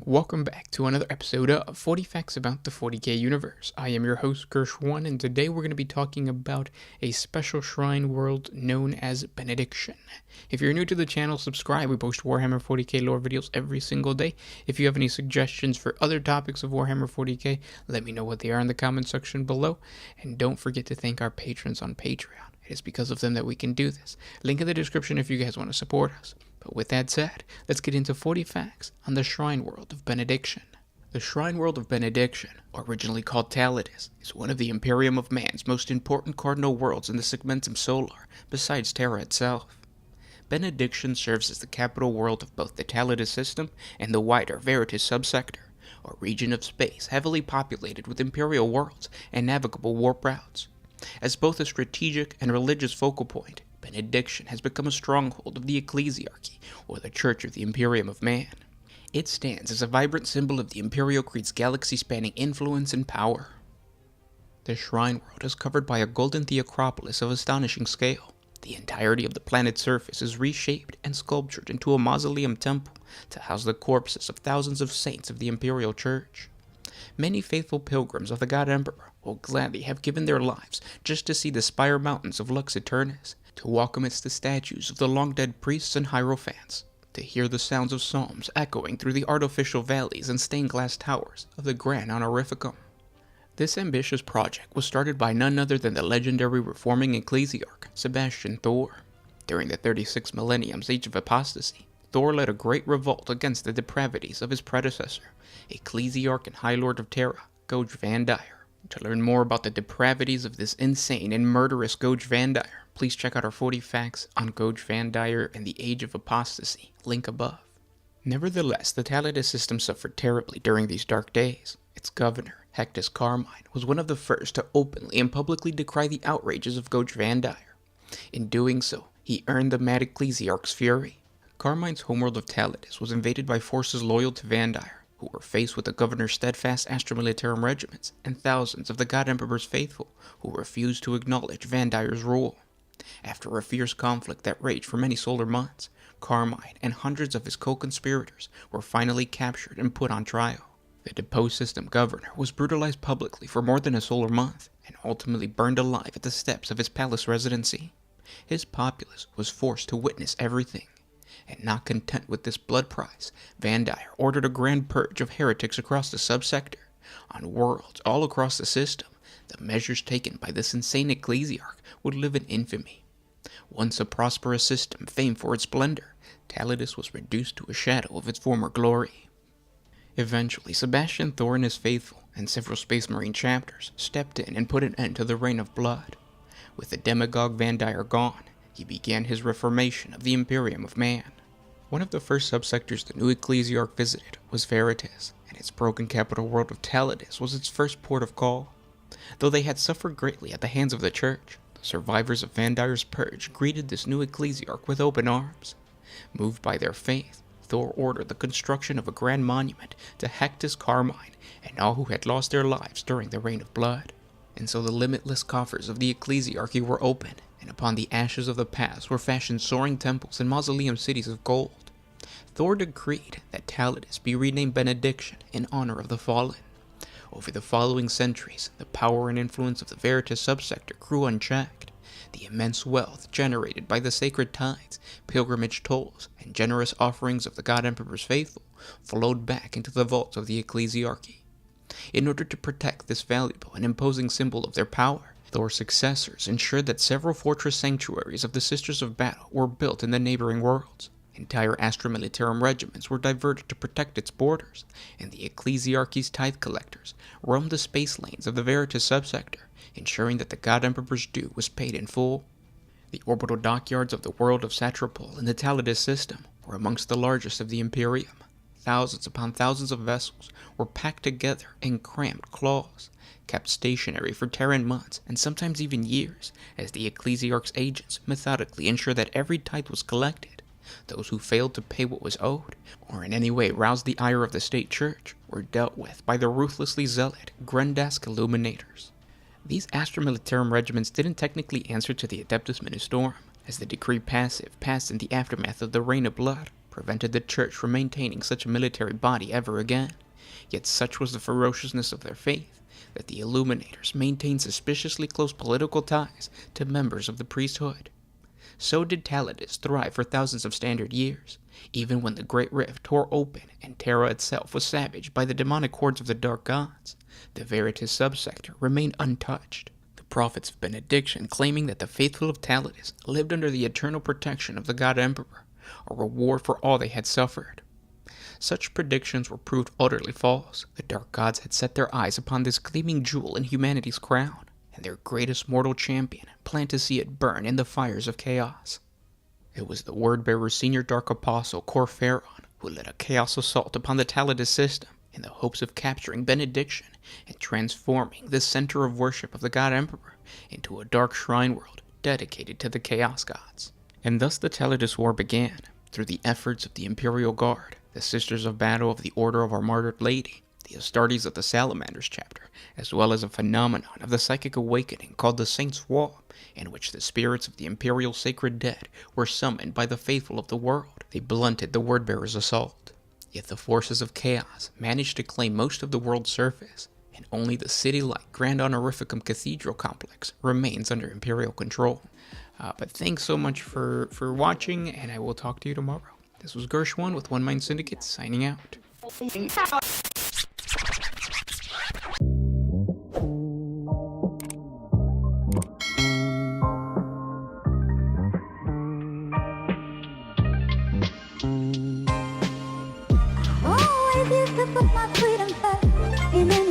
Welcome back to another episode of 40 Facts About the 40K Universe. I am your host, Gersh1, and today we're going to be talking about a special shrine world known as Benediction. If you're new to the channel, subscribe. We post Warhammer 40K lore videos every single day. If you have any suggestions for other topics of Warhammer 40K, let me know what they are in the comment section below. And don't forget to thank our patrons on Patreon. It is because of them that we can do this. Link in the description if you guys want to support us. But with that said, let's get into 40 facts on the Shrine World of Benediction. The Shrine World of Benediction, originally called Tithes, is one of the Imeprium of Man's most important cardinal worlds in the Segmentum Solar, besides Terra itself. Benediction serves as the capital world of both the Tithes system and the wider Veritas subsector, a region of space heavily populated with Imperial worlds and navigable warp routes. As both a strategic and religious focal point, Benediction has become a stronghold of the Ecclesiarchy, or the Church of the Imperium of Man. It stands as a vibrant symbol of the Imperial Creed's galaxy-spanning influence and power. The Shrine World is covered by a golden theocropolis of astonishing scale. The entirety of the planet's surface is reshaped and sculptured into a mausoleum temple to house the corpses of thousands of saints of the Imperial Church. Many faithful pilgrims of the God Emperor will gladly have given their lives just to see the spire mountains of Lux Aeternis, to walk amidst the statues of the long-dead priests and hierophants, to hear the sounds of psalms echoing through the artificial valleys and stained-glass towers of the Grand Honorificum. This ambitious project was started by none other than the legendary reforming ecclesiarch, Sebastian Thor. During the 36 Millennium's Age of Apostasy, Thor led a great revolt against the depravities of his predecessor, ecclesiarch and High Lord of Terra, Gouge Vandire. To learn more about the depravities of this insane and murderous Gouge Vandire, please check out our 40 facts on Gouge Vandire and the Age of Apostasy, link above. Nevertheless, the Tithes system suffered terribly during these dark days. Its governor, Hectus Carmine, was one of the first to openly and publicly decry the outrages of Gouge Vandire. In doing so, he earned the mad ecclesiarch's fury. Carmine's homeworld of Tithes was invaded by forces loyal to Vandire, who were faced with the governor's steadfast Astra Militarum regiments and thousands of the God Emperor's faithful who refused to acknowledge Vandire's rule. After a fierce conflict that raged for many solar months, Carmine and hundreds of his co-conspirators were finally captured and put on trial. The deposed system governor was brutalized publicly for more than a solar month and ultimately burned alive at the steps of his palace residency. His populace was forced to witness everything. And not content with this blood price, Vandire ordered a grand purge of heretics across the subsector. On worlds all across the system, the measures taken by this insane ecclesiarch would live in infamy. Once a prosperous system famed for its splendor, Tithes was reduced to a shadow of its former glory. Eventually, Sebastian Thor and his faithful, and several Space Marine chapters, stepped in and put an end to the reign of blood. With the demagogue Vandire gone, he began his reformation of the Imperium of Man. One of the first subsectors the new ecclesiarch visited was Veritas, and its broken capital world of Tithes was its first port of call. Though they had suffered greatly at the hands of the Church, the survivors of Vandire's purge greeted this new ecclesiarch with open arms. Moved by their faith, Thor ordered the construction of a grand monument to Hectus Carmine and all who had lost their lives during the Reign of Blood. And so the limitless coffers of the ecclesiarchy were opened, and upon the ashes of the past were fashioned soaring temples and mausoleum cities of gold. Thor decreed that Tithes be renamed Benediction in honor of the fallen. Over the following centuries, the power and influence of the Veritas subsector grew unchecked. The immense wealth generated by the sacred tithes, pilgrimage tolls, and generous offerings of the God Emperor's faithful flowed back into the vaults of the ecclesiarchy. In order to protect this valuable and imposing symbol of their power, Thor's successors ensured that several fortress sanctuaries of the Sisters of Battle were built in the neighboring worlds. Entire Astra Militarum regiments were diverted to protect its borders, and the ecclesiarchy's tithe collectors roamed the space lanes of the Veritas subsector, ensuring that the God Emperor's due was paid in full. The orbital dockyards of the world of Satrapol in the Tithes system were amongst the largest of the Imperium. Thousands upon thousands of vessels were packed together in cramped claws, kept stationary for Terran months and sometimes even years, as the ecclesiarch's agents methodically ensured that every tithe was collected. Those who failed to pay what was owed, or in any way roused the ire of the state church, were dealt with by the ruthlessly zealot Grendask Illuminators. These Astra Militarum regiments didn't technically answer to the Adeptus Ministorum, as the decree passive passed in the aftermath of the Reign of Blood prevented the church from maintaining such a military body ever again. Yet such was the ferociousness of their faith that the Illuminators maintained suspiciously close political ties to members of the priesthood. So did Tacitus thrive for thousands of standard years, even when the Great Rift tore open and Terra itself was savaged by the demonic hordes of the Dark Gods. The Veritas subsector remained untouched. The prophets of Benediction claiming that the faithful of Tacitus lived under the eternal protection of the God Emperor, a reward for all they had suffered. Such predictions were proved utterly false. The Dark Gods had set their eyes upon this gleaming jewel in humanity's crown, and their greatest mortal champion planned to see it burn in the fires of chaos. It was the Word-Bearer's senior Dark Apostle, Corpharon, who led a chaos assault upon the Tacitus system in the hopes of capturing Benediction and transforming this center of worship of the God Emperor into a dark shrine world dedicated to the Chaos Gods. And thus the Tacitus War began, through the efforts of the Imperial Guard, the Sisters of Battle of the Order of Our Martyred Lady, the Astartes of the Salamanders chapter, as well as a phenomenon of the psychic awakening called the Saints' Wall, in which the spirits of the Imperial Sacred Dead were summoned by the faithful of the world. They blunted the Word-Bearer's assault. Yet the forces of chaos managed to claim most of the world's surface, and only the city-like Grand Honorificum Cathedral complex remains under Imperial control. But thanks so much for watching, and I will talk to you tomorrow. This was Gershwin with One Mind Syndicate, signing out. Always used to put my freedom first, and then